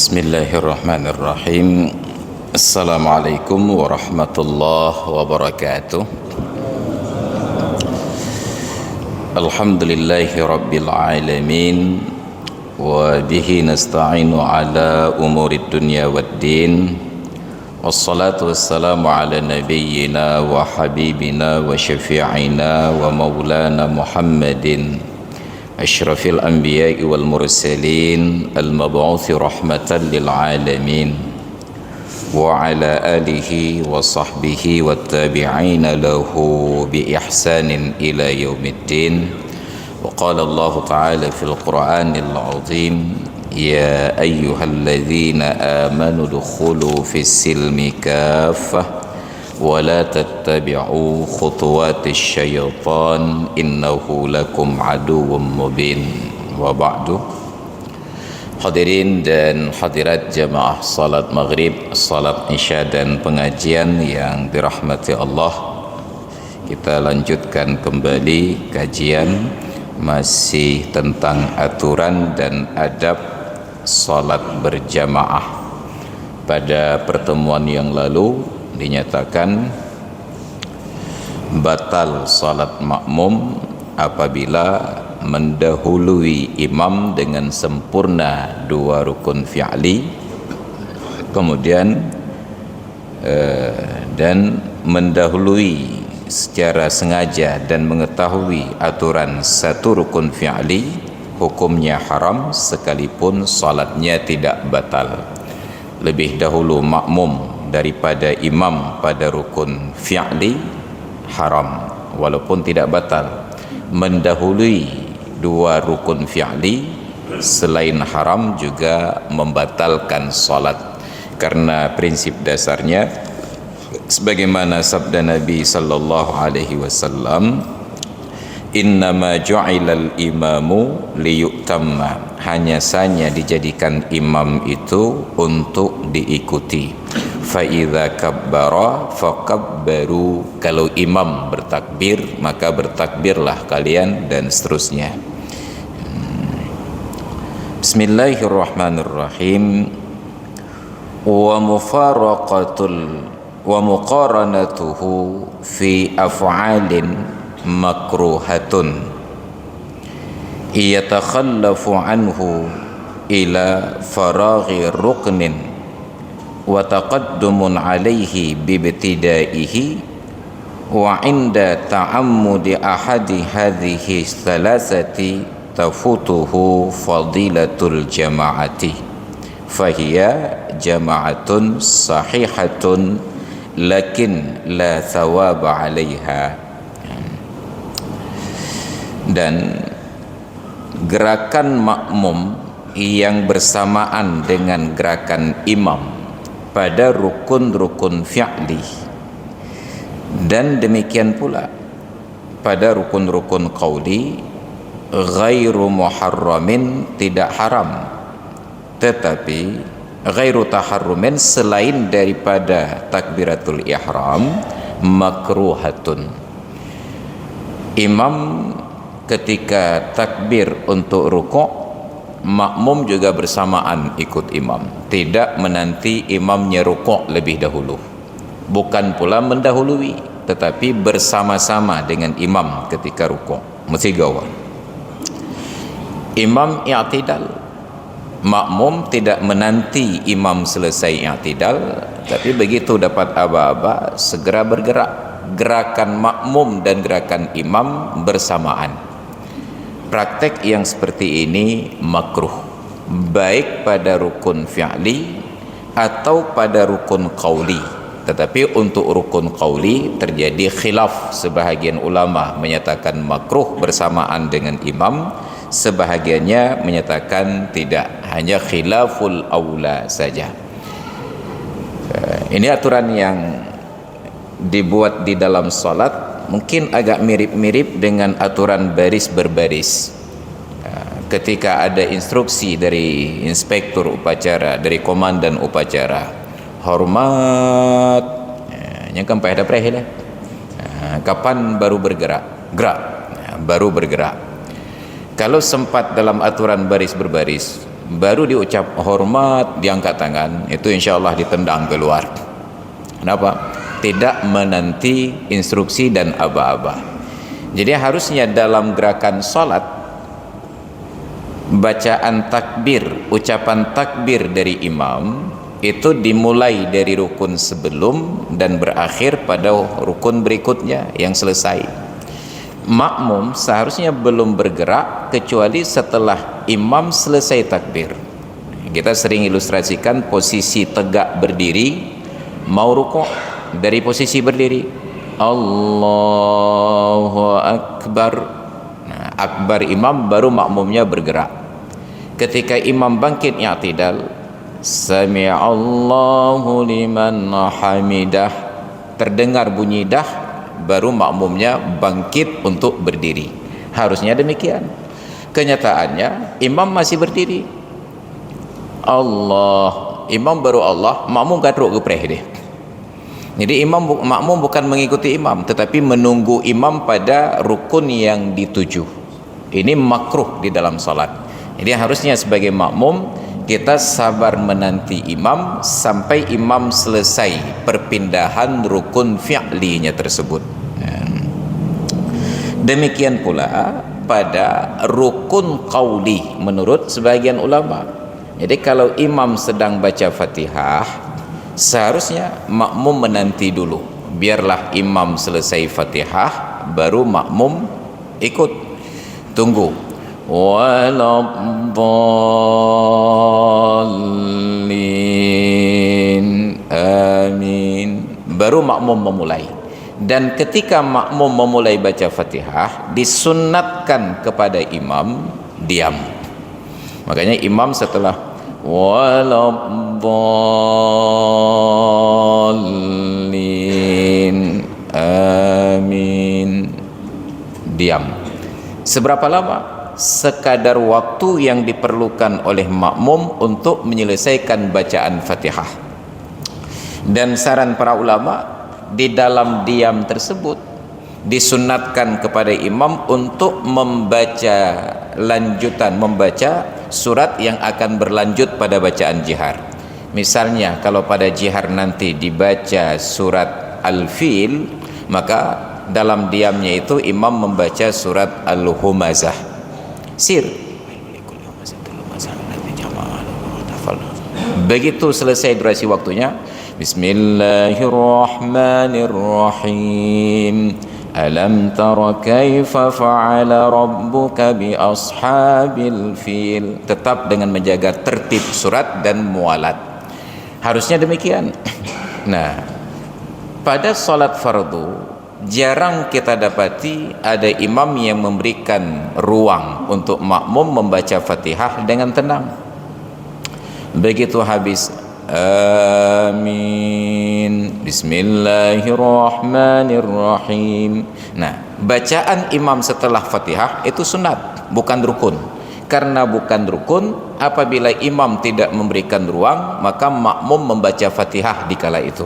Bismillahirrahmanirrahim. Assalamualaikum warahmatullahi wabarakatuh. Alhamdulillahi rabbil alamin, wa bihi nasta'inu ala umurid dunya waddin. Wassalatu wassalamu ala nabiyyina wa habibina wa syafi'ina wa maulana Muhammadin asyrafil anbiya'i wal mursalin al-mab'uthi rahmatan lil alamin wa ala alihi wa sahbihi wat tabi'ina lahu bi ihsanin ila yaumiddin. Wa qala Allah ta'ala fil Qur'anil 'azim, ya ayyuhalladzina amanu dukhulu fis silmi kaffah wa la tattabi'u khutuwatis syaitan innahu lakum aduwwum mubin. Wa ba'du. Hadirin dan hadirat jamaah salat maghrib, salat isya dan pengajian yang dirahmati Allah, kita lanjutkan kembali kajian masih tentang aturan dan adab salat berjamaah. Pada pertemuan yang lalu dinyatakan batal salat makmum apabila mendahului imam dengan sempurna dua rukun fi'li, kemudian dan mendahului secara sengaja dan mengetahui aturan satu rukun fi'li, hukumnya haram sekalipun salatnya tidak batal. Lebih dahulu makmum daripada imam pada rukun fi'li haram walaupun tidak batal. Mendahului dua rukun fi'li selain haram juga membatalkan salat, karena prinsip dasarnya sebagaimana sabda Nabi sallallahu alaihi wasallam, innama ju'ilal imamu liyutamma, hanya saja dijadikan imam itu untuk diikuti. Fa idza kabbara fakabbaru, kalau imam bertakbir maka bertakbirlah kalian, dan seterusnya. Bismillahirrahmanirrahim. Wa muqaranatuhu fi af'alin makruhatun yatakhallafu anhu ila faraghi ruknin wa taqaddumun alaihi bibtidaihi wa inda ta'ammudi ahadi hadhihi thalathati tafutuhu fadilatul jama'ati fahiya jama'atun sahihatun lakin la thawaba alaiha. Dan gerakan makmum yang bersamaan dengan gerakan imam pada rukun-rukun fi'li, dan demikian pula pada rukun-rukun qauli, ghairu muharramin, tidak haram, tetapi ghairu taharrumin, selain daripada takbiratul ihram, makruhatun. Imam ketika takbir untuk rukuk, makmum juga bersamaan ikut imam, tidak menanti imamnya rukuk lebih dahulu, bukan pula mendahului, tetapi bersama-sama dengan imam ketika rukuk, mesti gawang. Imam i'tidal, makmum tidak menanti imam selesai i'tidal, tapi begitu dapat aba-aba segera bergerak. Gerakan makmum dan gerakan imam bersamaan. Praktek yang seperti ini makruh, baik pada rukun fi'li atau pada rukun qauli. Tetapi untuk rukun qauli terjadi khilaf, sebahagian ulama menyatakan makruh bersamaan dengan imam, sebahagiannya menyatakan tidak, hanya khilaful aula saja. Ini aturan yang dibuat di dalam salat, mungkin agak mirip-mirip dengan aturan baris berbaris. Ketika ada instruksi dari inspektur upacara, dari komandan upacara, hormat, yang kan pada prehila, kapan baru bergerak, gerak, baru bergerak. Kalau sempat dalam aturan baris berbaris, baru diucap hormat, diangkat tangan, itu insya Allah ditendang keluar. Kenapa? Tidak menanti instruksi dan aba-aba. Jadi harusnya dalam gerakan salat, bacaan takbir, ucapan takbir dari imam itu dimulai dari rukun sebelum dan berakhir pada rukun berikutnya yang selesai. Makmum seharusnya belum bergerak kecuali setelah imam selesai takbir. Kita sering ilustrasikan posisi tegak berdiri, mau rukuk dari posisi berdiri, Allahu Akbar. Nah, akbar imam, baru makmumnya bergerak. Ketika imam bangkit i'tidal, Sami'allahu liman hamidah, terdengar bunyi dah, baru makmumnya bangkit untuk berdiri. Harusnya demikian. Kenyataannya imam masih berdiri, Allah, imam baru Allah, makmum gadruk gepreh deh. Jadi makmum bukan mengikuti imam, tetapi menunggu imam pada rukun yang dituju. Ini makruh di dalam salat. Jadi harusnya sebagai makmum kita sabar menanti imam sampai imam selesai perpindahan rukun fi'linya tersebut. Demikian pula pada rukun qauli menurut sebagian ulama. Jadi kalau imam sedang baca Fatihah, seharusnya makmum menanti dulu, biarlah imam selesai Fatihah baru makmum ikut, tunggu. Waladdallin, amin, baru makmum memulai. Dan ketika makmum memulai baca Fatihah, disunnatkan kepada imam diam. Makanya imam setelah waladdallin, amin, diam. Seberapa lama? Sekadar waktu yang diperlukan oleh makmum untuk menyelesaikan bacaan Fatihah. Dan saran para ulama, di dalam diam tersebut disunnatkan kepada imam untuk membaca lanjutan, membaca surat yang akan berlanjut pada bacaan jihar. Misalnya kalau pada jihar nanti dibaca surat Al-Fil, maka dalam diamnya itu imam membaca surat Al-Humazah. Begitu selesai durasi waktunya, Bismillahirrahmanirrahim. Alam tara kaifa fa'ala rabbuka bi ashabil fil. Tetap dengan menjaga tertib surat dan mualat. Harusnya demikian. Nah, pada salat fardu jarang kita dapati ada imam yang memberikan ruang untuk makmum membaca Fatihah dengan tenang. Begitu habis amin, bismillahirrahmanirrahim. Nah, bacaan imam setelah Fatihah itu sunat, bukan rukun. Karena bukan rukun, apabila imam tidak memberikan ruang, maka makmum membaca Fatihah di kala itu,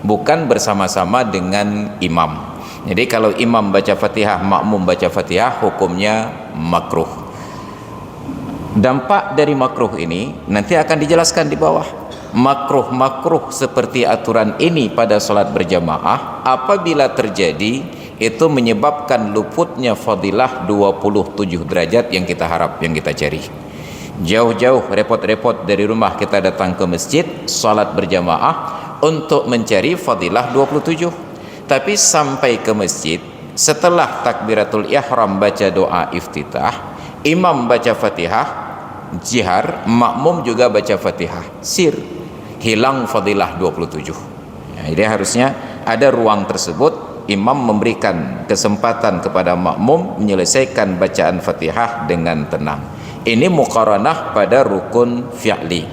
bukan bersama-sama dengan imam. Jadi kalau imam baca Fatihah, makmum baca Fatihah, hukumnya makruh. Dampak dari makruh ini nanti akan dijelaskan di bawah. Makruh seperti aturan ini pada salat berjamaah apabila terjadi, itu menyebabkan luputnya fadilah 27 derajat yang kita harap, yang kita cari. Jauh-jauh repot-repot dari rumah kita datang ke masjid salat berjamaah untuk mencari fadilah 27. Tapi sampai ke masjid, setelah takbiratul ihram baca doa iftitah, imam baca Fatihah jihar, makmum juga baca Fatihah sir, hilang fadilah 27. Ya, jadi harusnya ada ruang tersebut, imam memberikan kesempatan kepada makmum menyelesaikan bacaan Fatihah dengan tenang. Ini muqaranah pada rukun fi'li.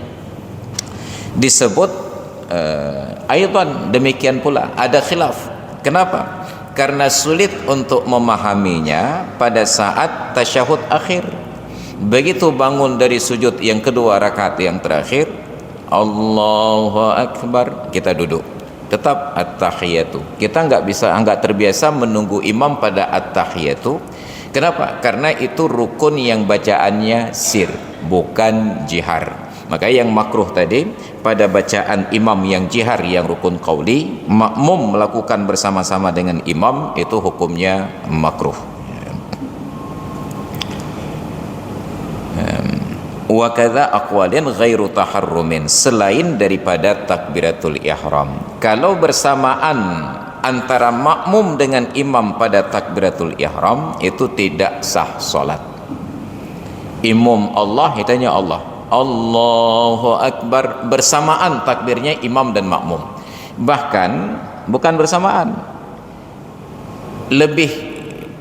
Disebut aidan demikian pula ada khilaf. Kenapa? Karena sulit untuk memahaminya pada saat tasyahud akhir. Begitu bangun dari sujud yang kedua rakaat yang terakhir, Allahu Akbar, kita duduk, tetap at-tahiyatu. Kita nggak terbiasa menunggu imam pada at-tahiyatu. Kenapa? Karena itu rukun yang bacaannya sir. bukan jihar. Maka yang makruh tadi pada bacaan imam yang jihar yang rukun qauli, makmum melakukan bersama-sama dengan imam, itu hukumnya makruh. Wa kadza aqwalin ghairu taharrumin, selain daripada takbiratul ihram. Kalau bersamaan antara makmum dengan imam pada takbiratul ihram, itu tidak sah salat. Imam Allah, hitanya Allah, Allahu Akbar, bersamaan takbirnya imam dan makmum. Bahkan bukan bersamaan, lebih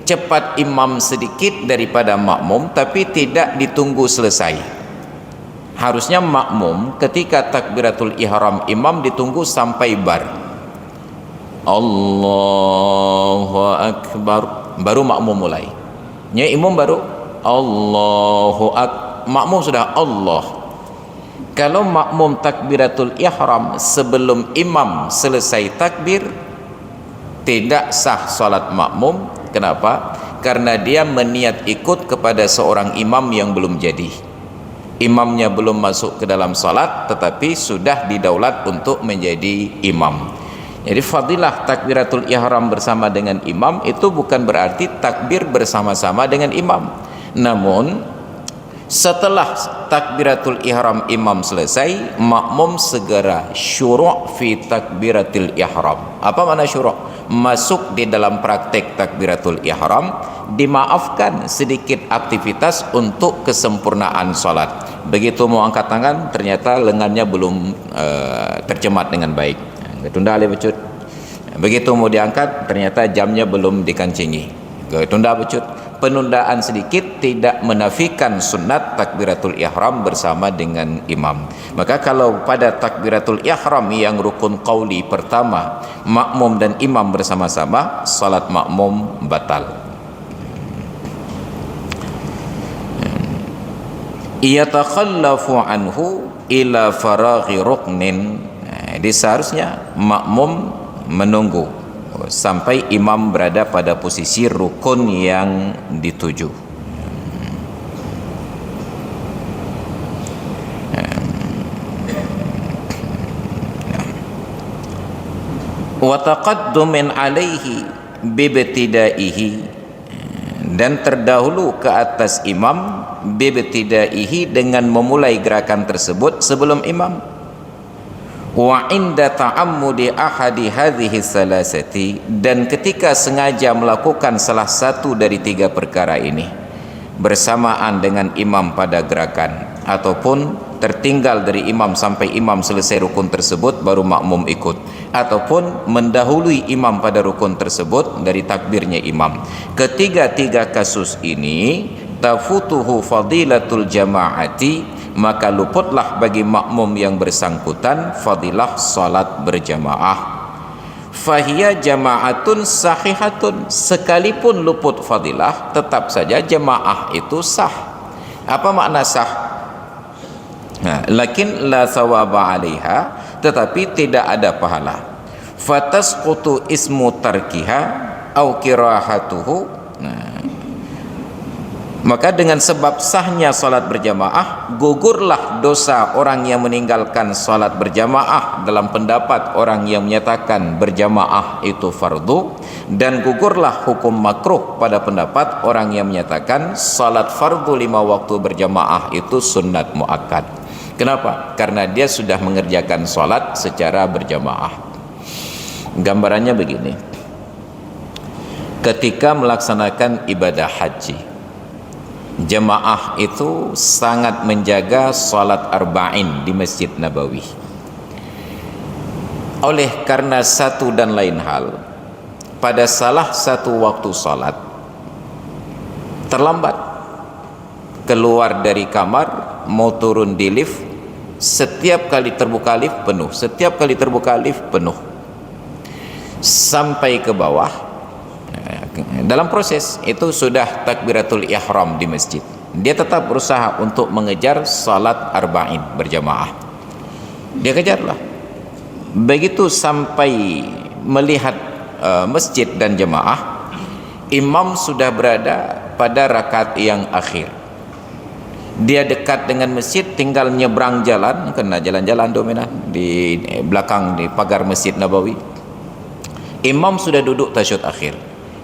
cepat imam sedikit daripada makmum, tapi tidak ditunggu selesai. Harusnya makmum ketika takbiratul ihram imam ditunggu sampai bar, Allahu Akbar, baru makmum mulai. Nya imam baru Allahu Akbar, makmum sudah Allah. Kalau makmum takbiratul ihram sebelum imam selesai takbir, tidak sah salat makmum. Kenapa? Karena dia meniat ikut kepada seorang imam yang belum jadi. Imamnya belum masuk ke dalam salat, tetapi sudah didaulat untuk menjadi imam. Jadi fadilah takbiratul ihram bersama dengan imam itu bukan berarti takbir bersama-sama dengan imam. Namun setelah takbiratul ihram imam selesai, makmum segera syuru' fi takbiratul ihram. Apa makna syuru'? Masuk di dalam praktek takbiratul ihram, dimaafkan sedikit aktivitas untuk kesempurnaan salat. Begitu mau angkat tangan, ternyata lengannya belum tercemat dengan baik, tunda alih becut. Begitu mau diangkat, ternyata jamnya belum dikancingi, tunda becut. Penundaan sedikit tidak menafikan sunat takbiratul ihram bersama dengan imam. Maka kalau pada takbiratul ihram yang rukun qauli pertama, makmum dan imam bersama-sama, salat makmum batal. Yatakhallafu anhu ila faraghi ruknin. Jadi seharusnya makmum menunggu sampai imam berada pada posisi rukun yang dituju. Wa taqaddumin alaihi bibtidaihi, dan terdahulu ke atas imam bibtidaihi, dengan memulai gerakan tersebut sebelum imam. Wa inda ta'ammudi ahadi hadhihi salasati, dan ketika sengaja melakukan salah satu dari tiga perkara ini bersamaan dengan imam pada gerakan, ataupun tertinggal dari imam sampai imam selesai rukun tersebut baru makmum ikut, ataupun mendahului imam pada rukun tersebut dari takbirnya imam, ketiga-tiga kasus ini tafutuhu fadilatul jama'ati, maka luputlah bagi makmum yang bersangkutan fadilah salat berjamaah. Fahiya jama'atun sahihatun, sekalipun luput fadilah tetap saja jamaah itu sah. Apa makna sah? Lakin la thawaba 'alaiha, tetapi tidak ada pahala. Fatasqutu ismu tarkiha au kirahatuhu. Maka dengan sebab sahnya salat berjamaah, gugurlah dosa orang yang meninggalkan salat berjamaah dalam pendapat orang yang menyatakan berjamaah itu fardu, dan gugurlah hukum makruh pada pendapat orang yang menyatakan salat fardu 5 waktu berjamaah itu sunnat muakkad. Kenapa? Karena dia sudah mengerjakan salat secara berjamaah. Gambarannya begini, ketika melaksanakan ibadah haji, jemaah itu sangat menjaga salat arba'in di Masjid Nabawi. Oleh karena satu dan lain hal, pada salah satu waktu salat terlambat, keluar dari kamar mau turun di lift, setiap kali terbuka lift penuh, setiap kali terbuka lift penuh, sampai ke bawah. Dalam proses itu sudah takbiratul ihram di masjid, dia tetap berusaha untuk mengejar salat arba'in berjamaah. Dia kejarlah. Begitu sampai melihat masjid dan jemaah, imam sudah berada pada rakaat yang akhir. Dia dekat dengan masjid, tinggal nyebrang jalan, kena jalan-jalan dominan di belakang di pagar Masjid Nabawi. Imam sudah duduk tasyahud akhir.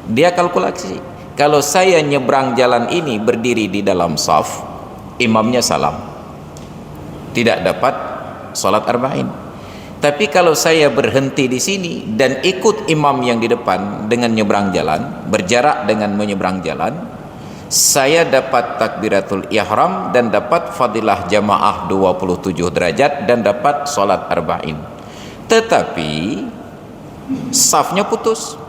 Dia kalkulasi, kalau saya nyebrang jalan ini berdiri di dalam saf, imamnya salam, tidak dapat salat arba'in. Tapi kalau saya berhenti di sini dan ikut imam yang di depan dengan nyebrang jalan, berjarak dengan menyeberang jalan, saya dapat takbiratul ihram dan dapat fadilah jamaah 27 derajat dan dapat salat arba'in. Tetapi safnya putus.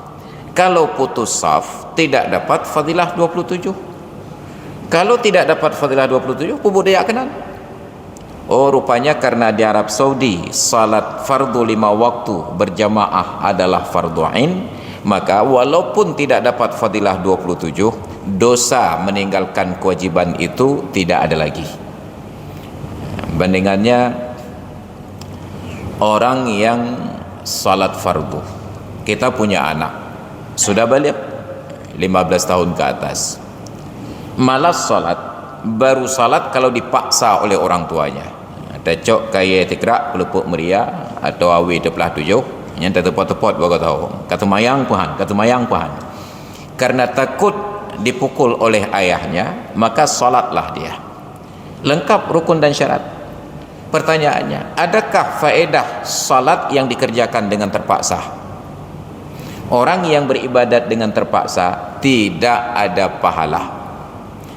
Kalau putus saf, tidak dapat fadilah 27. Kalau tidak dapat fadilah 27, kubur dia kenan. Oh, rupanya karena di Arab Saudi salat fardu 5 waktu berjamaah adalah fardu ain, maka walaupun tidak dapat fadilah 27, dosa meninggalkan kewajiban itu tidak ada lagi. Bandingannya orang yang salat fardu, kita punya anak sudah balik 15 tahun ke atas, malas salat, baru salat kalau dipaksa oleh orang tuanya. Ada cok kaya tikrak pelupuk meria atau awi depelah tujuh yang tertepot-tepot baru tahu kata mayang puhan. Karena takut dipukul oleh ayahnya, maka salatlah dia. Lengkap rukun dan syarat. Pertanyaannya, adakah faedah salat yang dikerjakan dengan terpaksa? Orang yang beribadat dengan terpaksa tidak ada pahala.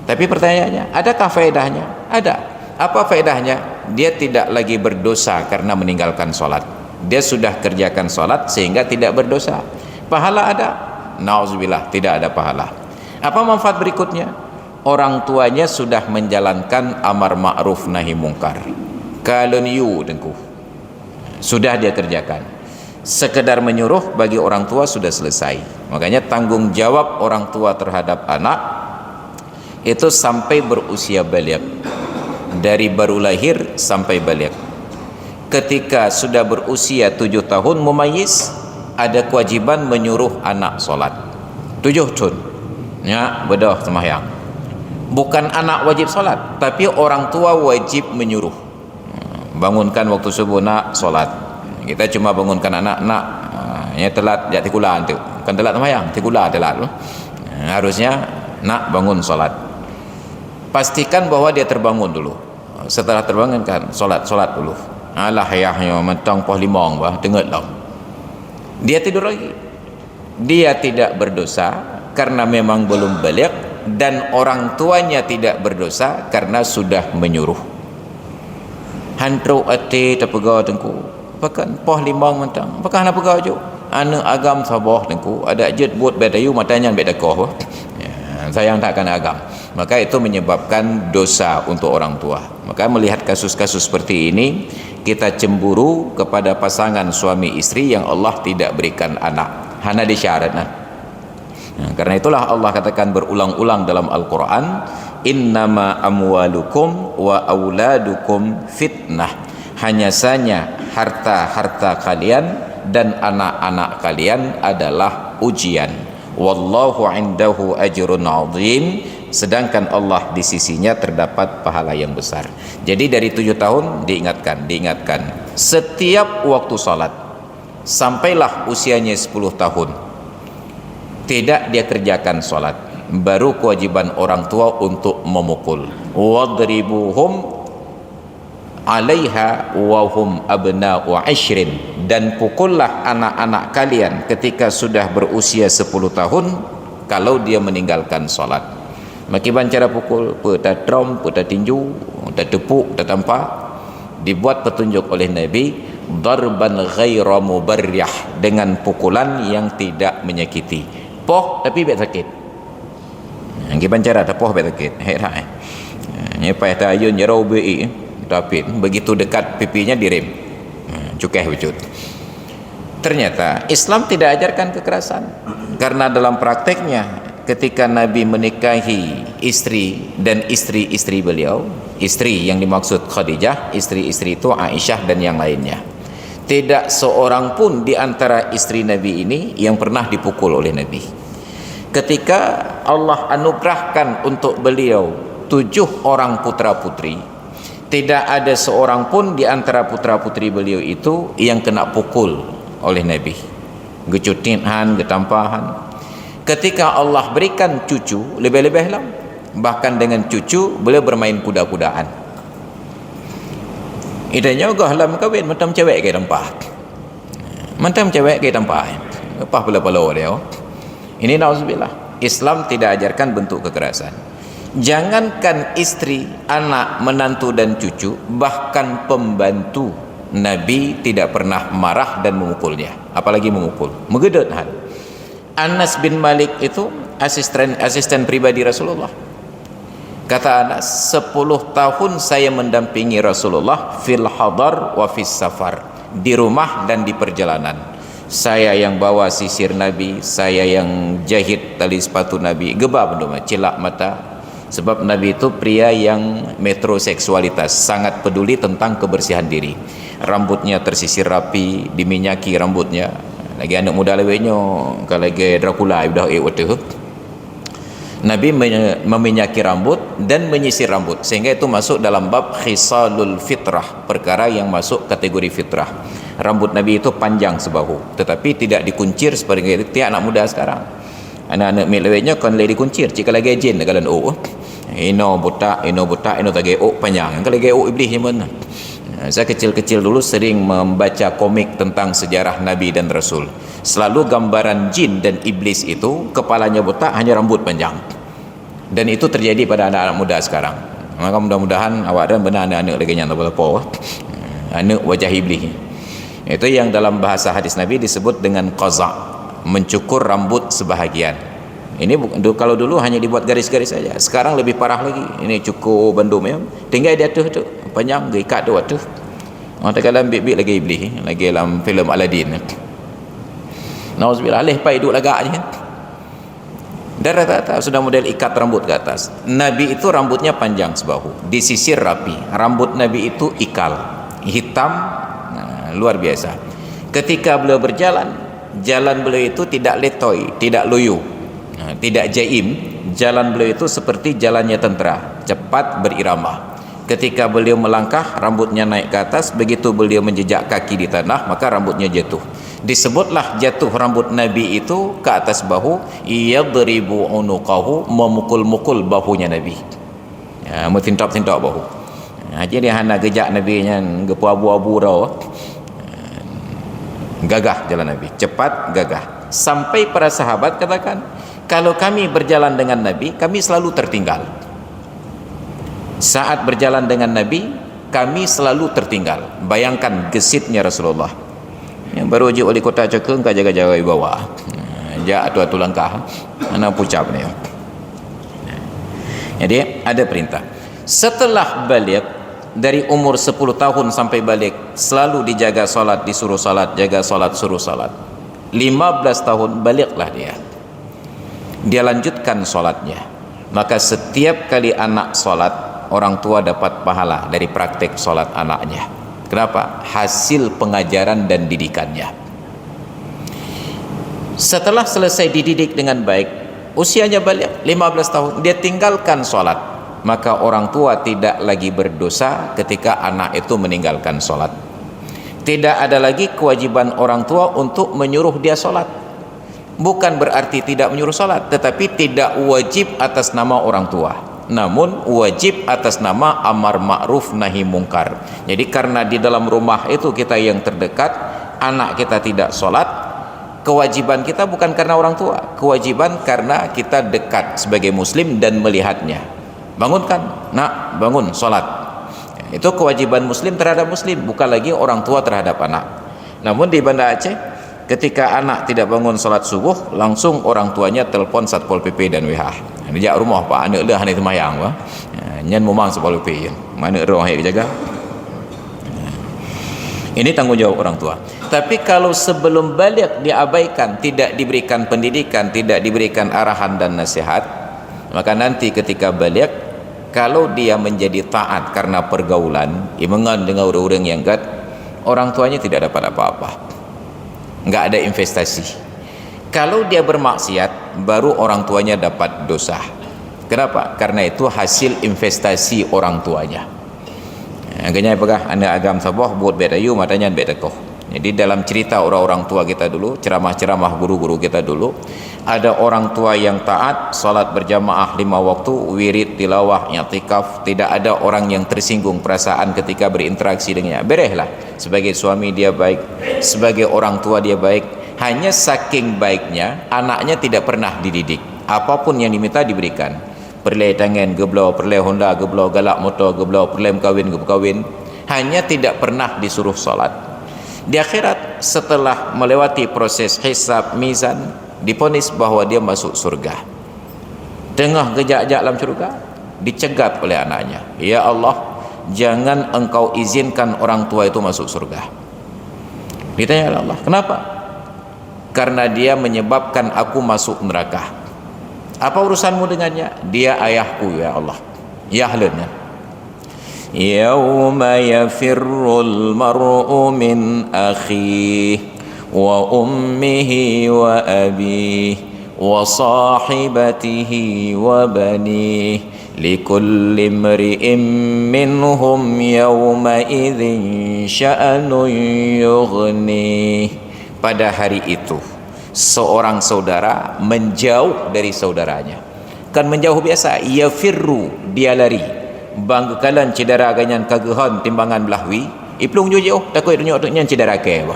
Tapi pertanyaannya, adakah faedahnya? Ada. Apa faedahnya? Dia tidak lagi berdosa karena meninggalkan solat. Dia sudah kerjakan solat sehingga tidak berdosa. Pahala ada? Nauzubillah, tidak ada pahala. Apa manfaat berikutnya? Orang tuanya sudah menjalankan amar ma'ruf nahi mungkar. Kaloniu dengku. Sudah dia kerjakan. Sekedar menyuruh bagi orang tua sudah selesai. Makanya tanggung jawab orang tua terhadap anak itu sampai berusia balik, dari baru lahir sampai balik. Ketika sudah berusia 7 tahun mumayyiz, ada kewajiban menyuruh anak solat 7 tahun ya, bedah sembahyang. Bukan anak wajib solat, tapi orang tua wajib menyuruh. Bangunkan waktu subuh nak solat. Kita cuma bangunkan anak nak ya telat jati kula tu, bukan telat sembahyang, tikula telat. Harusnya nak bangun solat. Pastikan bahwa dia terbangun dulu. Setelah terbangun kan solat dulu. Alah ayahnya mentang poh limong bah dengarlah. Dia tidur lagi. Dia tidak berdosa karena memang belum balik, dan orang tuanya tidak berdosa karena sudah menyuruh. Handro ate tapega tengku. Pakan poh limong mentang. Pakan apa kau jo? Anu agam sabah tengku. Ada jet buat betayu matanya beda koh. Sayang takkan agam. Maka itu menyebabkan dosa untuk orang tua. Maka melihat kasus-kasus seperti ini, kita cemburu kepada pasangan suami istri yang Allah tidak berikan anak. Hana disyarat. Karena itulah Allah katakan berulang-ulang dalam Al-Quran, innama amwalukum wa auladukum fitnah. Hanya saja harta-harta kalian dan anak-anak kalian adalah ujian. Wallahu indahu ajrun azim. Sedangkan Allah di sisinya terdapat pahala yang besar. Jadi dari 7 tahun diingatkan setiap waktu salat sampailah usianya 10 tahun tidak dia kerjakan salat, baru kewajiban orang tua untuk memukul. Wadribuhum 'alaiha wa hum abna'u 'ashrin, dan pukullah anak-anak kalian ketika sudah berusia 10 tahun kalau dia meninggalkan salat. Makiban cara pukul, peta drum, peta tinju, peta tepuk, peta tampak, dibuat petunjuk oleh Nabi, darban ghaira mubarrih, dengan pukulan yang tidak menyakiti. Poh tapi bet sakit. Makiban cara tak poh bet sakit. Herai. Nyepai ta ayun jarau bi, tapi begitu dekat pipinya direm. Cukai wujud. Ternyata Islam tidak ajarkan kekerasan, karena dalam prakteknya ketika Nabi menikahi istri dan istri-istri beliau, istri yang dimaksud Khadijah, istri-istri itu Aisyah dan yang lainnya, tidak seorang pun di antara istri Nabi ini yang pernah dipukul oleh Nabi. Ketika Allah anugerahkan untuk beliau 7 orang putra-putri, tidak ada seorang pun di antara putra-putri beliau itu yang kena pukul oleh Nabi, gecutihan, getampahan. Ketika Allah berikan cucu, lebih-lebih lah, bahkan dengan cucu beliau bermain kuda-kudaan. Idanya gahlam kahwin macam cewek ke tempat, macam cewek ke tempat, lepas pula-pula dia. Ini nauzubillah, Islam tidak ajarkan bentuk kekerasan. Jangankan istri, anak, menantu dan cucu, bahkan pembantu Nabi tidak pernah marah dan memukulnya, apalagi memukul, megedut hal. Anas bin Malik itu asisten pribadi Rasulullah. Kata Anas, 10 tahun saya mendampingi Rasulullah fil hadar wa fis safar, di rumah dan di perjalanan. Saya yang bawa sisir Nabi, saya yang jahit tali sepatu Nabi, gebab benda cilak mata. Sebab Nabi itu pria yang metroseksualitas, sangat peduli tentang kebersihan diri. Rambutnya tersisir rapi, diminyaki rambutnya. Lagi anak muda lebihnya, kalau lagi Dracula sudah waktu Nabi meminyaki rambut dan menyisir rambut, sehingga itu masuk dalam bab khisalul fitrah, perkara yang masuk kategori fitrah. Rambut Nabi itu panjang sebahu, tetapi tidak dikuncir seperti tiap anak muda sekarang. Anak-anak milenialnya kan lagi dikuncir, jika lagi jin kalau ino botak, ino tagi panjang, kalau lagi iblis mana. Saya kecil-kecil dulu sering membaca komik tentang sejarah Nabi dan Rasul. Selalu gambaran jin dan iblis itu kepalanya botak, hanya rambut panjang. Dan itu terjadi pada anak-anak muda sekarang. Maka mudah-mudahan awak dan benar anak-anak lagi yang apa-apa, anak wajah iblis. Itu yang dalam bahasa hadis Nabi disebut dengan qaza', mencukur rambut sebahagian. Ini kalau dulu hanya dibuat garis-garis saja, sekarang lebih parah lagi. Ini cukur bandum ya, tinggal di atas tu panjang, ikat tu atas. Orang tak dalam bibik lagi iblis, lagi dalam filem Aladdin. Nauzubillah, alih pai duduk lagak je. Dan rata-rata sudah model ikat rambut ke atas. Nabi itu rambutnya panjang sebahu, disisir rapi. Rambut Nabi itu ikal, hitam, luar biasa. Ketika beliau berjalan, jalan beliau itu tidak letoy, tidak loyo, tidak jaim. Jalan beliau itu seperti jalannya tentera, cepat, berirama. Ketika beliau melangkah, rambutnya naik ke atas. Begitu beliau menjejak kaki di tanah, maka rambutnya jatuh. Disebutlah jatuh rambut Nabi itu ke atas bahu, yadribu unuqahu, memukul-mukul bahunya Nabi, mentintak-tintak bahu. Jadi hana gejak Nabi yang gepu abu-abu dah. Gagah jalan Nabi, cepat, gagah. Sampai para sahabat katakan, kalau kami berjalan dengan Nabi, kami selalu tertinggal. Saat berjalan dengan Nabi, kami selalu tertinggal. Bayangkan gesitnya Rasulullah, yang baru uji wali kota cekeng, kau jaga-jaga di bawah, atu-atu langkah, mana pucap ni. Jadi ada perintah. Setelah balik, dari umur 10 tahun sampai balik, selalu dijaga solat, disuruh solat, jaga solat, suruh solat. 15 tahun baliklah dia lanjutkan solatnya. Maka setiap kali anak solat, orang tua dapat pahala dari praktek solat anaknya. Kenapa? Hasil pengajaran dan didikannya. Setelah selesai dididik dengan baik, usianya balik 15 tahun, dia tinggalkan solat. Maka orang tua tidak lagi berdosa ketika anak itu meninggalkan solat. Tidak ada lagi kewajiban orang tua untuk menyuruh dia solat. Bukan berarti tidak menyuruh solat, tetapi tidak wajib atas nama orang tua, namun wajib atas nama amar ma'ruf nahi mungkar. Jadi karena di dalam rumah itu kita yang terdekat, anak kita tidak solat, kewajiban kita bukan karena orang tua, kewajiban karena kita dekat sebagai muslim dan melihatnya. Bangunkan, nak, bangun, solat. Itu kewajiban muslim terhadap muslim, bukan lagi orang tua terhadap anak. Namun di Banda Aceh, ketika anak tidak bangun solat subuh, langsung orang tuanya telpon Satpol PP dan WH. Dia rumah pak, anak dah hari semayang wah. Nyan memang Satpol PP. Mana rumah yang jaga? Ini tanggung jawab orang tua. Tapi kalau sebelum balik diabaikan, tidak diberikan pendidikan, tidak diberikan arahan dan nasihat, maka nanti ketika balik, kalau dia menjadi taat karena pergaulan, imangan dengan orang-orang yang gat, orang tuanya tidak dapat apa-apa, enggak ada investasi. Kalau dia bermaksiat, baru orang tuanya dapat dosa. Kenapa? Karena itu hasil investasi orang tuanya. Agaknya apakah anak agam sabah buat betayu matanya betakoh. Jadi dalam cerita orang-orang tua kita dulu, ceramah-ceramah guru-guru kita dulu, ada orang tua yang taat, salat berjamaah 5 waktu, wirid, tilawah, i'tikaf, tidak ada orang yang tersinggung perasaan ketika berinteraksi dengannya. Berehlah, sebagai suami dia baik, sebagai orang tua dia baik. Hanya saking baiknya, anaknya tidak pernah dididik. Apapun yang diminta diberikan. Perlai tangan geblau, perlai Honda geblau, galak motor geblau, perlai kawin. Hanya tidak pernah disuruh salat. Di akhirat setelah melewati proses hisab mizan, diponis bahawa dia masuk surga. Tengah gejak-gejak dalam surga, dicegat oleh anaknya, ya Allah, jangan engkau izinkan orang tua itu masuk surga. Ditanya oleh Allah, kenapa? Karena dia menyebabkan aku masuk neraka. Apa urusanmu dengannya? Dia ayahku ya Allah. Ya halnya. Yauma yafirrul mar'u min akhihi wa ummihi wa abihi wa sahibatihi wa banihi likulli imri'in minhum yawma idzin sya'nun yughni. Pada hari itu seorang saudara menjauh dari saudaranya. Kan menjauh biasa, yafirru, dia lari. Bangkalan cedera ganyan kagehan timbangan belahwi iplung jauh takut dunia otoknya cedera ke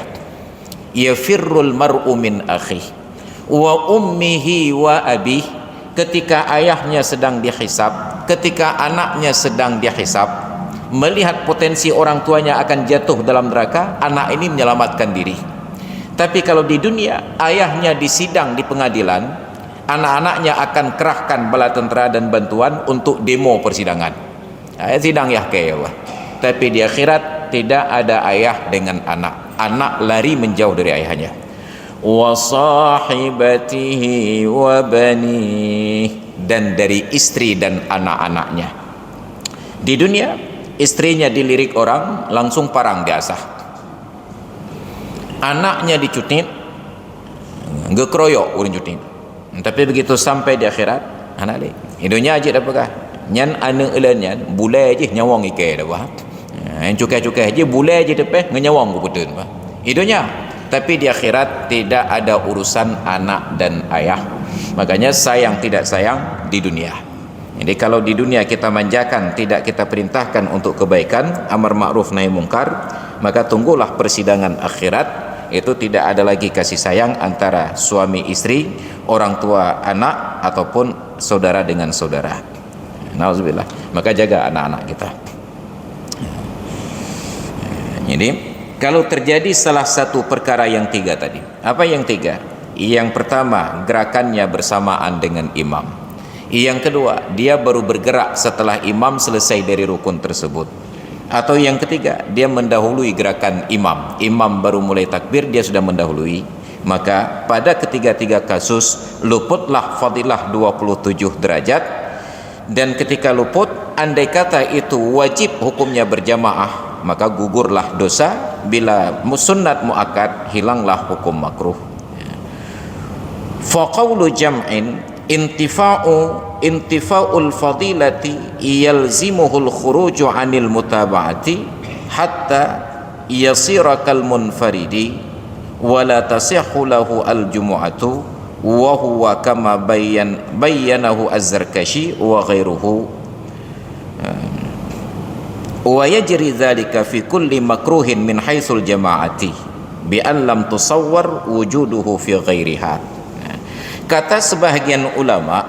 yafirrul mar'u min akhi wa ummihi wa abih. Ketika ayahnya sedang dihisab, ketika anaknya sedang dihisab, melihat potensi orang tuanya akan jatuh dalam neraka, anak ini menyelamatkan diri. Tapi kalau di dunia ayahnya disidang di pengadilan, anak-anaknya akan kerahkan bala tentera dan bantuan untuk demo persidangan. Sidang ya kaya. Tapi di akhirat tidak ada ayah dengan anak. Anak lari menjauh dari ayahnya. Wa sahibatihi wa bani, dan dari istri dan anak-anaknya. Di dunia istrinya dilirik orang langsung parang diasah. Anaknya dicutit, ngekroyok urang cutit. Tapi begitu sampai di akhirat, anak lagi. Hidupnya aja apakah? Nyan anak elannya bulai je nyawang ikai dah bah. Yang cukai-cukai je bulai je depan nyawang ku putun bah. Hidupnya. Tapi di akhirat tidak ada urusan anak dan ayah. Makanya sayang tidak sayang di dunia. Jadi kalau di dunia kita manjakan, tidak kita perintahkan untuk kebaikan, amar ma'ruf nahi mungkar, maka tunggulah persidangan akhirat. Itu tidak ada lagi kasih sayang antara suami istri, orang tua anak, ataupun saudara dengan saudara. Nauzubillah. Maka jaga anak-anak kita. Jadi kalau terjadi salah satu perkara yang 3 tadi, apa yang 3? Yang pertama, gerakannya bersamaan dengan imam. Yang kedua, dia baru bergerak setelah imam selesai dari rukun tersebut. Atau yang ketiga, dia mendahului gerakan imam. Imam baru mulai takbir, dia sudah mendahului. Maka pada ketiga-tiga kasus luputlah fadilah 27 derajat. Dan ketika luput, andai kata itu wajib hukumnya berjamaah, maka gugurlah dosa. Bila sunnat muakkad, hilanglah hukum makruh. Fa qawlu jam'in intifa'ul fadilati yalzimuhul khuruju 'anil mutaba'ati hatta yasira kal munfaridi wa la tasihhu lahu al jumu'atu wa huwa kama bayyanahu az-Zarkashi wa ghairuhu wa yajri dhalika fi kulli makruhin min haitsul jama'ati bi an lam tusawwar wujuduhu fi ghairiha. Kata sebahagian ulama,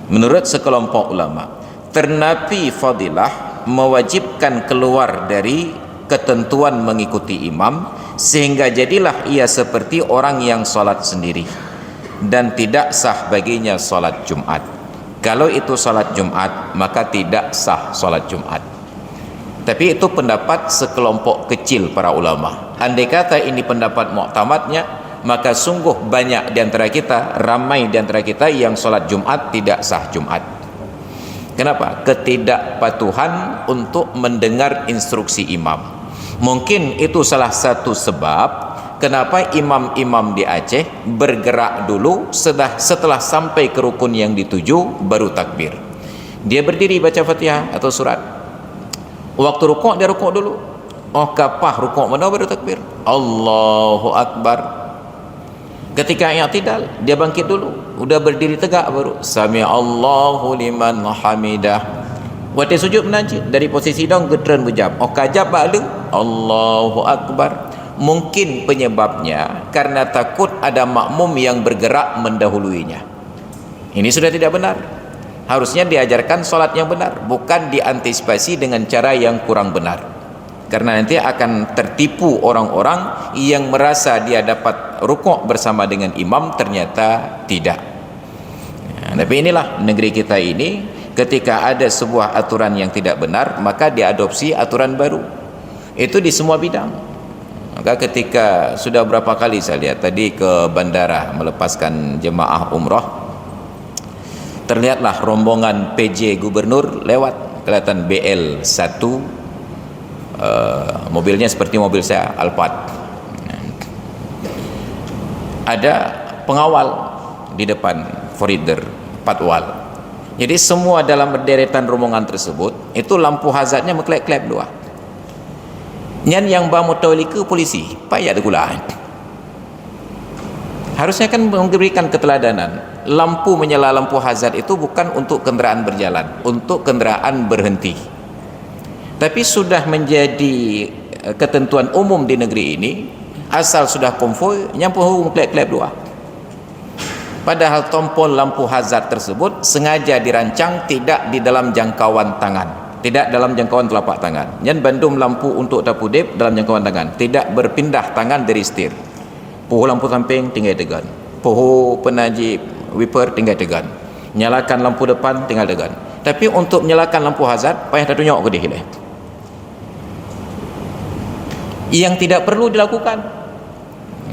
menurut sekelompok ulama, ternapi fadilah mewajibkan keluar dari ketentuan mengikuti imam, sehingga jadilah ia seperti orang yang salat sendiri dan tidak sah baginya salat Jumat. Kalau itu salat Jumat, maka tidak sah salat Jumat. Tapi itu pendapat sekelompok kecil para ulama. Andai kata ini pendapat muktamadnya, maka sungguh banyak di antara kita, ramai di antara kita yang salat Jumat tidak sah Jumat. Kenapa? Ketidakpatuhan untuk mendengar instruksi imam. Mungkin itu salah satu sebab kenapa imam-imam di Aceh bergerak dulu, setelah sampai ke rukun yang dituju baru takbir. Dia berdiri baca Fatihah atau surat. Waktu rukuk dia rukuk dulu. Oh kapah rukuk mana baru takbir. Allahu Akbar. Ketika i'tidal dia bangkit dulu, udah berdiri tegak baru sami Allahu liman hamidah. Waktu sujud menajid dari posisi dong getran bujab. Oh kajab balu Allahu Akbar. Mungkin penyebabnya karena takut ada makmum yang bergerak mendahuluinya. Ini sudah tidak benar. Harusnya diajarkan solat yang benar, bukan diantisipasi dengan cara yang kurang benar. Karena nanti akan tertipu orang-orang yang merasa dia dapat rukuk bersama dengan imam, ternyata tidak. Tapi inilah negeri kita ini, ketika ada sebuah aturan yang tidak benar, maka diadopsi aturan baru. Itu di semua bidang. Maka ketika sudah berapa kali saya lihat tadi ke bandara melepaskan jemaah umrah, terlihatlah rombongan PJ gubernur lewat, kelihatan BL1, mobilnya seperti mobil saya, Alphard. Ada pengawal di depan, forider, patwal. Jadi semua dalam deretan rombongan tersebut itu lampu hazardnya meklep-klep dua. Nyan yang bawa motor ke polisi, payah degulaan. Harusnya kan memberikan keteladanan. Lampu menyala lampu hazard itu bukan untuk kenderaan berjalan, untuk kenderaan berhenti. Tapi sudah menjadi ketentuan umum di negeri ini, asal sudah konvoi nyampu klep-klep dua. Padahal tombol lampu hazard tersebut sengaja dirancang tidak di dalam jangkauan tangan, tidak dalam jangkauan telapak tangan. Yang bandum lampu untuk tapudip dalam jangkauan tangan, tidak berpindah tangan dari setir. Poho lampu samping tinggal tegan, poho penajib wiper tinggal tegan, nyalakan lampu depan tinggal tegan. Tapi untuk menyalakan lampu hazard payah tak tunjuk ke dia. Yang tidak perlu dilakukan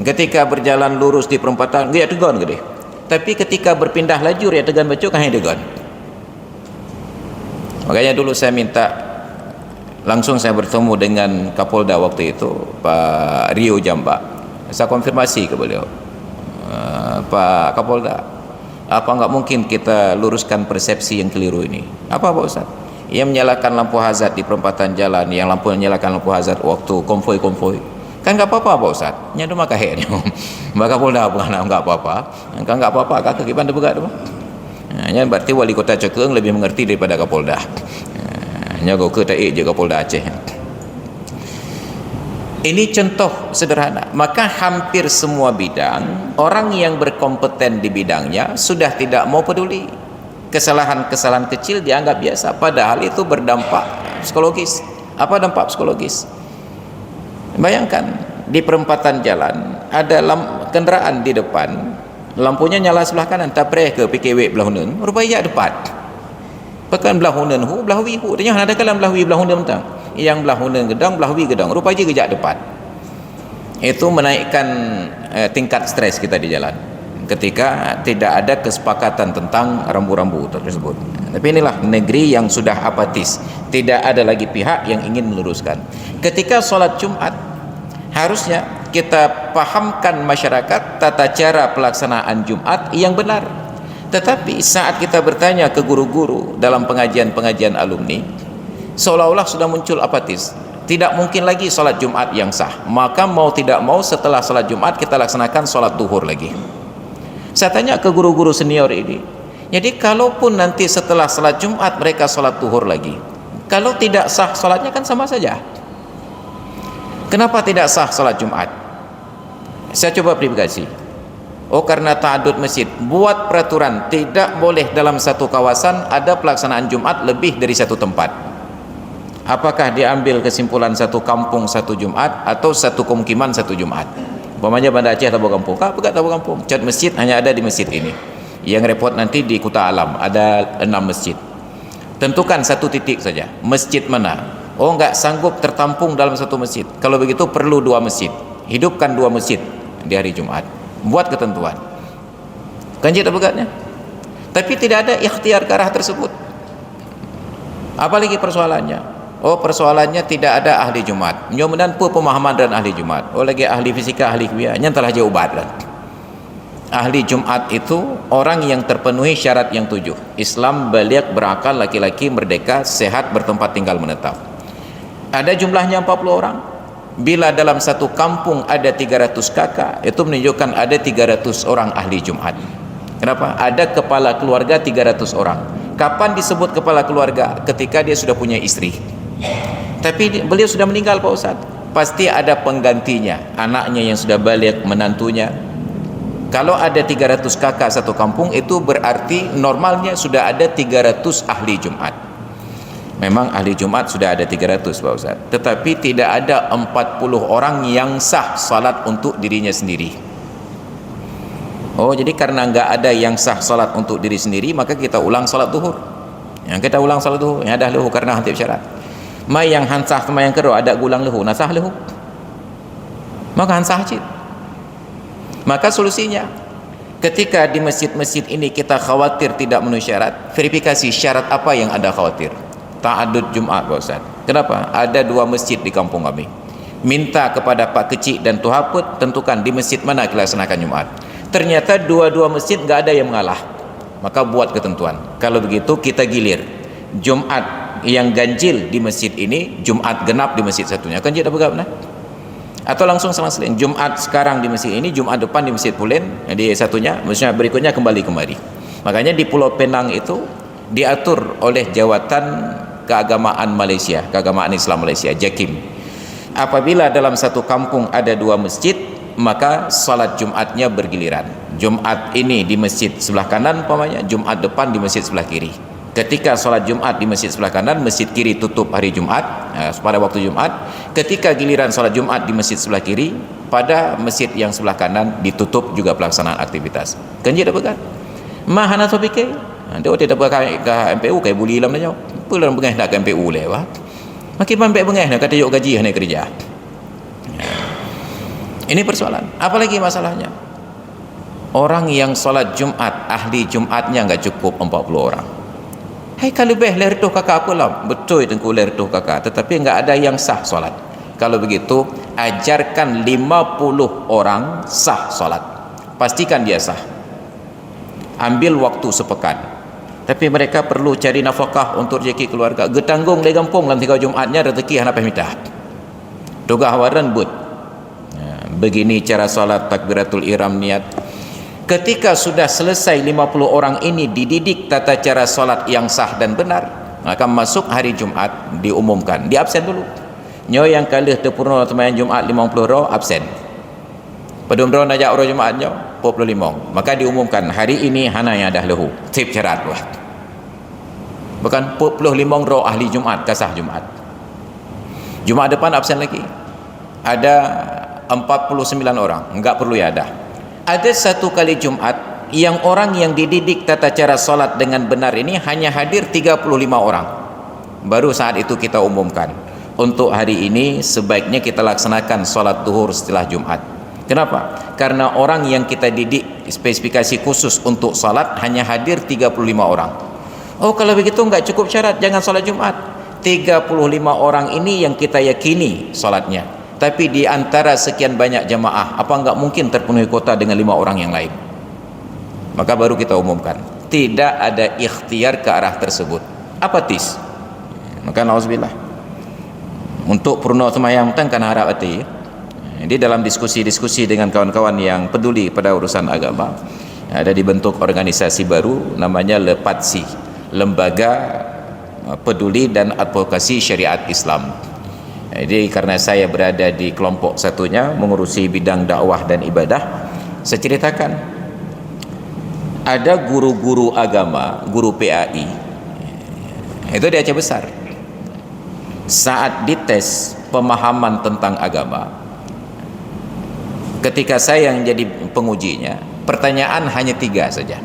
ketika berjalan lurus di perempatan dia tegan ke dia. Tapi ketika berpindah lajur dia tegan bacuk kan dia tegan. Makanya dulu saya minta, langsung saya bertemu dengan Kapolda waktu itu, Pak Rio Jamba. Saya konfirmasi ke beliau, Pak Kapolda, apa enggak mungkin kita luruskan persepsi yang keliru ini? Apa Pak Ustaz? Yang menyalakan lampu hazard di perempatan jalan, yang menyalakan lampu hazard waktu konvoi, kan enggak apa-apa Pak Ustaz. Nya rumah kahenya. Mbak Kapolda bukan enggak apa-apa. Kan enggak apa-apa kakak gimana begat tu. Nya berarti wali kota Cekeung lebih mengerti daripada Kapolda. Nya go ke taik je Kapolda Aceh. Ini contoh sederhana. Maka hampir semua bidang, orang yang berkompeten di bidangnya sudah tidak mau peduli. Kesalahan-kesalahan kecil dianggap biasa, padahal itu berdampak psikologis. Apa dampak psikologis? Bayangkan di perempatan jalan ada kenderaan di depan, lampunya nyala sebelah kanan, tapreh ke PKW belah hunan, rupanya depan. Pekan belah hunan hu, belah wi hu. Tanya ada kalam belah wi belah hunan mentang. Yang belah hunan gedang, belah wi gedang, rupanya gejak depan. Itu menaikkan tingkat stres kita di jalan ketika tidak ada kesepakatan tentang rambu-rambu tersebut. Tapi inilah negeri yang sudah apatis, tidak ada lagi pihak yang ingin meluruskan. Ketika sholat Jumat, harusnya kita pahamkan masyarakat tata cara pelaksanaan Jumat yang benar. Tetapi saat kita bertanya ke guru-guru dalam pengajian-pengajian alumni, seolah-olah sudah muncul apatis. Tidak mungkin lagi sholat Jumat yang sah. Maka mau tidak mau setelah sholat Jumat kita laksanakan sholat duhur lagi. Saya tanya ke guru-guru senior ini, jadi kalaupun nanti setelah sholat Jumat mereka sholat duhur lagi, kalau tidak sah sholatnya kan sama saja. Kenapa tidak sah sholat Jumat? Saya coba verifikasi. Oh karena ta'adud masjid. Buat peraturan tidak boleh dalam satu kawasan ada pelaksanaan Jumat lebih dari satu tempat. Apakah diambil kesimpulan satu kampung satu Jumat atau satu pemukiman satu Jumat? Umpamanya Banda Aceh Tabur Kampung, apa Tabur Kampung? Cat masjid hanya ada di masjid ini. Yang repot nanti di Kuta Alam ada 6 masjid. Tentukan satu titik saja. Masjid mana? Oh enggak sanggup tertampung dalam satu masjid. Kalau begitu perlu 2 masjid. Hidupkan 2 masjid di hari Jumat. Buat ketentuan. Kanjit begatnya. Tapi tidak ada ikhtiar ke arah tersebut. Apalagi persoalannya? Oh, persoalannya tidak ada ahli Jumaat. Nyomedan pun pemahaman dan ahli Jumaat. Oh, lagi ahli fisika, ahli kimia, nyantalah je ubat lah. Ahli Jumaat itu orang yang terpenuhi syarat yang 7. Islam, baligh, berakal, laki-laki, merdeka, sehat, bertempat tinggal menetap. Ada jumlahnya 40 orang. Bila dalam satu kampung ada 300 kakak, itu menunjukkan ada 300 orang ahli Jumaat. Kenapa? Ada kepala keluarga 300 orang. Kapan disebut kepala keluarga? Ketika dia sudah punya istri. Tapi beliau sudah meninggal, Pak Ustaz. Pasti ada penggantinya, anaknya yang sudah baligh, menantunya. Kalau ada 300 kakak satu kampung, itu berarti normalnya sudah ada 300 ahli Jumat. Memang ahli Jumat sudah ada 300, Pak Ustaz. Tetapi tidak ada 40 orang yang sah salat untuk dirinya sendiri. Oh, jadi karena enggak ada yang sah salat untuk diri sendiri, maka kita ulang salat zuhur. Yang kita ulang salat zuhur, yang ada lahu karena hantip syarat. Mai yang hansah sama yang kedua ada gulang lahu, nasah lahu. Maka hansah cid. Maka solusinya, ketika di masjid-masjid ini kita khawatir tidak memenuhi syarat, verifikasi syarat apa yang Anda khawatir. Ta'adud Jumat, Pak Ustaz. Kenapa? Ada 2 masjid di kampung kami. Minta kepada Pak Kecik dan Tuh Haput tentukan di masjid mana kita laksanakan Jumat. Ternyata dua-dua masjid nggak ada yang mengalah. Maka buat ketentuan. Kalau begitu kita gilir. Jumat yang ganjil di masjid ini, Jumat genap di masjid satunya. Kan tidak benar? Atau langsung selang-seling. Jumat sekarang di masjid ini, Jumat depan di masjid Pulen, di satunya, maksudnya berikutnya kembali kemari. Makanya di Pulau Penang itu diatur oleh Jawatan Keagamaan Malaysia, Keagamaan Islam Malaysia, JAKIM. Apabila dalam satu kampung ada 2 masjid, maka salat Jumatnya bergiliran. Jumat ini di masjid sebelah kanan, umpamanya Jumat depan di masjid sebelah kiri. Ketika salat Jumat di masjid sebelah kanan, masjid kiri tutup hari Jumat, pada waktu Jumat. Ketika giliran salat Jumat di masjid sebelah kiri, pada masjid yang sebelah kanan ditutup juga pelaksanaan aktivitas. Kanji dah pegang. Mahana topike. Dia tidak pakai ke MPU kayak buli lam dah jauh. Pulang bengah nak ke MPU lewat. Makin pampek bengah nak kata yuk gaji hanya kerja. Ini persoalan. Apalagi masalahnya? Orang yang salat Jumat, ahli Jumatnya enggak cukup 40 orang. Hai, kalau lebih lahir tuh kakak apa lah? Betul itu lahir tuh kakak, tetapi enggak ada yang sah salat. Kalau begitu, ajarkan 50 orang sah salat. Pastikan dia sah. Ambil waktu sepekan. Tapi mereka perlu cari nafkah untuk rezeki keluarga. Getanggung dari kampung dalam 3 Jumatnya rezeki hendak minta. Tugah waran but. Begini cara salat takbiratul ihram niat. Ketika sudah selesai 50 orang ini dididik tata cara salat yang sah dan benar, maka masuk hari Jumat diumumkan, di absen dulu. Nyo yang kalih terpurna sembahyang Jumat 50 roh absen. Pedum roh najak roh Jumat nyo 45. Maka diumumkan hari ini hana yang dah lahu. Tip syarat buat. Bukan 45 roh ahli Jumat kasah Jumat. Jumat depan absen lagi. Ada 49 orang, enggak perlu ya ada. Ada satu kali Jumat yang orang yang dididik tata cara salat dengan benar ini hanya hadir 35 orang. Baru saat itu kita umumkan, untuk hari ini sebaiknya kita laksanakan salat zuhur setelah Jumat. Kenapa? Karena orang yang kita didik spesifikasi khusus untuk salat hanya hadir 35 orang. Oh, kalau begitu enggak cukup syarat, jangan salat Jumat. 35 orang ini yang kita yakini salatnya. Tapi di antara sekian banyak jamaah, apa enggak mungkin terpenuhi kota dengan 5 orang yang lain? Maka baru kita umumkan. Tidak ada ikhtiar ke arah tersebut. Apa tis? Maka nauzubillah. Untuk purna semayang kan harap hati. Jadi dalam diskusi-diskusi dengan kawan-kawan yang peduli pada urusan agama, ada dibentuk organisasi baru namanya LEPADSI, Lembaga Peduli dan Advokasi Syariat Islam. Jadi karena saya berada di kelompok satunya mengurusi bidang dakwah dan ibadah, saya ceritakan ada guru-guru agama, guru PAI itu di Aceh Besar, saat dites pemahaman tentang agama, ketika saya yang jadi pengujinya, pertanyaan hanya 3 saja.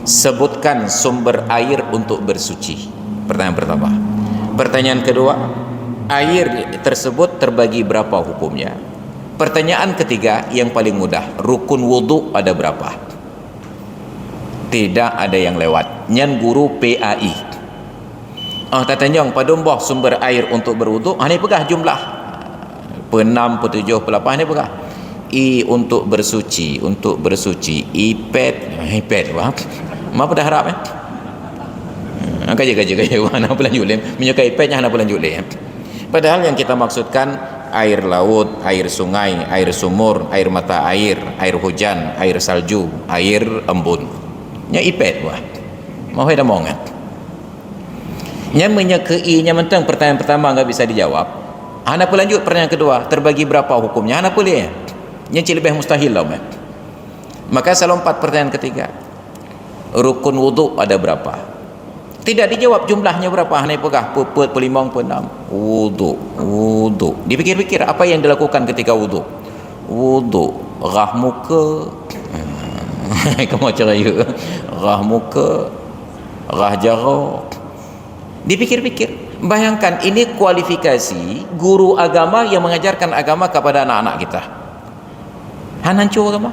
Sebutkan sumber air untuk bersuci. Pertanyaan pertama. Pertanyaan kedua, air tersebut terbagi berapa hukumnya? Pertanyaan ketiga yang paling mudah, rukun wudhu ada berapa? Tidak ada yang lewat. Nyan guru PAI. Tatanjong padumbah sumber air untuk berwuduk, ni pegah jumlah pe-6, pe-7, pe-8 ni pegah. Untuk bersuci, iPad wah. Apa dah harap Kaji mana pula julim menyukai iPadnya hana pula julim. Padahal yang kita maksudkan air laut, air sungai, air sumur, air mata air hujan, air salju, air embun. Nya iPad wah. Mau dah mongat. Nya menyekei nya mentang pertanyaan pertama enggak bisa dijawab. Hana pula lanjut pertanyaan kedua, terbagi berapa hukumnya? Hana boleh. Nya lebih mustahil lah. Maka salah 4 pertanyaan ketiga. Rukun wuduk ada berapa? Tidak dijawab jumlahnya berapa. Hanya pegah pe-5, pe-6. Wuduk. Dipikir-pikir apa yang dilakukan ketika wuduk. Rah muka. Kamu ceraya. Rah muka, rah jarak. Dipikir-pikir. Bayangkan ini kualifikasi guru agama yang mengajarkan agama kepada anak-anak kita. Hancur agama.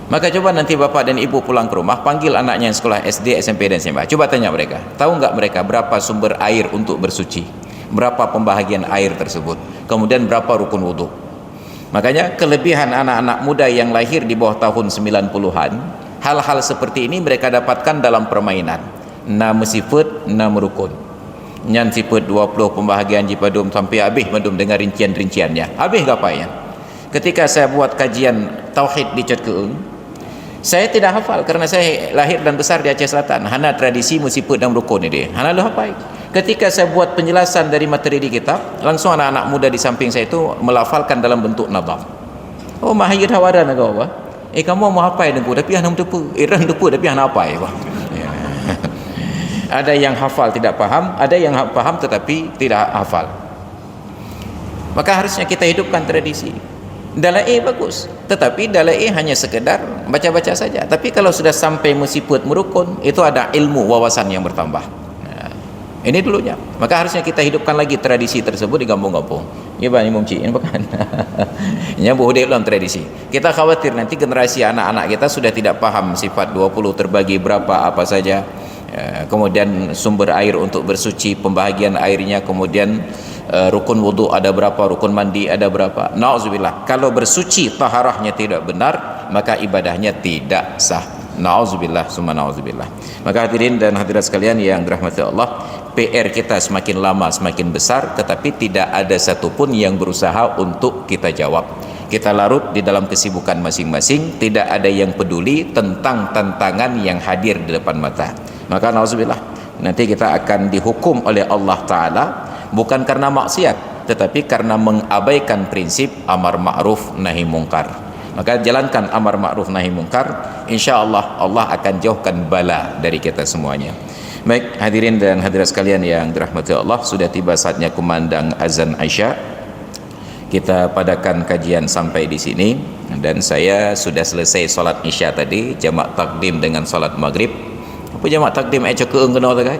Maka coba nanti bapa dan ibu pulang ke rumah, panggil anaknya yang sekolah SD, SMP dan SMA. Coba tanya mereka, tahu enggak mereka berapa sumber air untuk bersuci? Berapa pembahagian air tersebut? Kemudian berapa rukun wudhu? Makanya kelebihan anak-anak muda yang lahir di bawah tahun 90-an, hal-hal seperti ini mereka dapatkan dalam permainan. 6 sifat, 6 rukun. Nyan sifat 20 pembahagian jipadum sampai habis madum dengan rincian-rinciannya. Habis apa ya? Ketika saya buat kajian tauhid di Cot Keung, saya tidak hafal karena saya lahir dan besar di Aceh Selatan. Hana tradisi musibut dan rukun ini dia. Hana lu hafal. Ketika saya buat penjelasan dari materi di kitab, langsung anak-anak muda di samping saya itu melafalkan dalam bentuk nadhaf. Oh, mahayud hawaran agak apa? Kamu mau hafal dengan tapi hana tepu. Ran tepu tapi hana hafal apa? Ada yang hafal tidak paham, ada yang paham tetapi tidak hafal. Maka harusnya kita hidupkan tradisi. Dalai bagus, tetapi dalai hanya sekedar baca-baca saja. Tapi kalau sudah sampai musibut merukun, itu ada ilmu wawasan yang bertambah. Nah, ini dulunya. Maka harusnya kita hidupkan lagi tradisi tersebut di kampung-kampung. Ya bang, imam cik, ini bukan. Ini boleh dalam tradisi. Kita khawatir nanti generasi anak-anak kita sudah tidak paham sifat 20 terbagi berapa apa saja. Kemudian sumber air untuk bersuci, pembahagian airnya, kemudian rukun wudhu ada berapa, rukun mandi ada berapa. Na'udzubillah, kalau bersuci taharahnya tidak benar, maka ibadahnya tidak sah. Na'udzubillah, summa na'udzubillah. Maka hadirin dan hadirat sekalian yang dirahmati Allah, PR kita semakin lama semakin besar, tetapi tidak ada satupun yang berusaha untuk kita jawab. Kita larut di dalam kesibukan masing-masing, tidak ada yang peduli tentang tantangan yang hadir di depan mata. Maka na'udzubillah, nanti kita akan dihukum oleh Allah Ta'ala bukan karena maksiat, tetapi karena mengabaikan prinsip amar ma'ruf nahi mungkar. Maka jalankan amar ma'ruf nahi mungkar, insyaAllah Allah akan jauhkan bala dari kita semuanya. Baik hadirin dan hadirat sekalian yang dirahmati Allah, sudah tiba saatnya kumandang azan Isya. Kita padakan kajian sampai di sini, dan saya sudah selesai solat Isya tadi, jamak takdim dengan solat maghrib. Apa jamak takdim Cot Keung kena tak?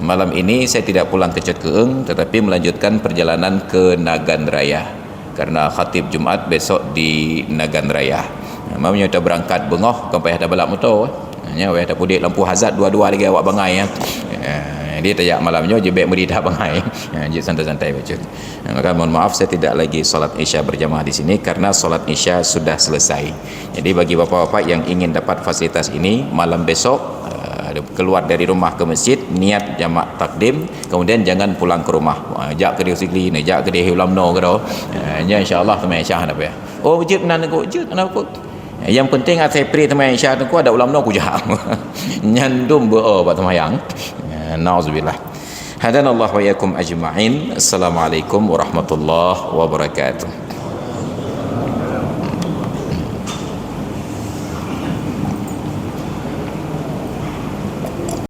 Malam ini saya tidak pulang ke Cot Keung, tetapi melanjutkan perjalanan ke Nagan Raya karena khatib Jumaat besok di Nagan Raya. Mamanya dah berangkat bengoh sampai ada balap motor. Nya weh dah pudik lampu hazard dua-dua lagi awak bangai ya. Dia tayak malamnya je baik meridah bangai. Je santai-santai baca. Maka mohon maaf saya tidak lagi solat Isya berjamaah di sini karena solat Isya sudah selesai. Jadi bagi bapak-bapak yang ingin dapat fasilitas ini, malam besok keluar dari rumah ke masjid, niat jamak takdim, kemudian jangan pulang ke rumah. Jak ke dia sikli ni, jak ke dia ulam no ke dah. Ya insya-Allah teman Isya apa ya. Oh wujud nan ko wujud kenapa? Yang penting saya pri teman Isya tu ada ulam no ku jah. Nyandum be pak temayang. Nauzubillah. Hadanallahu wa iyyakum ajma'in. Assalamualaikum warahmatullahi wabarakatuh.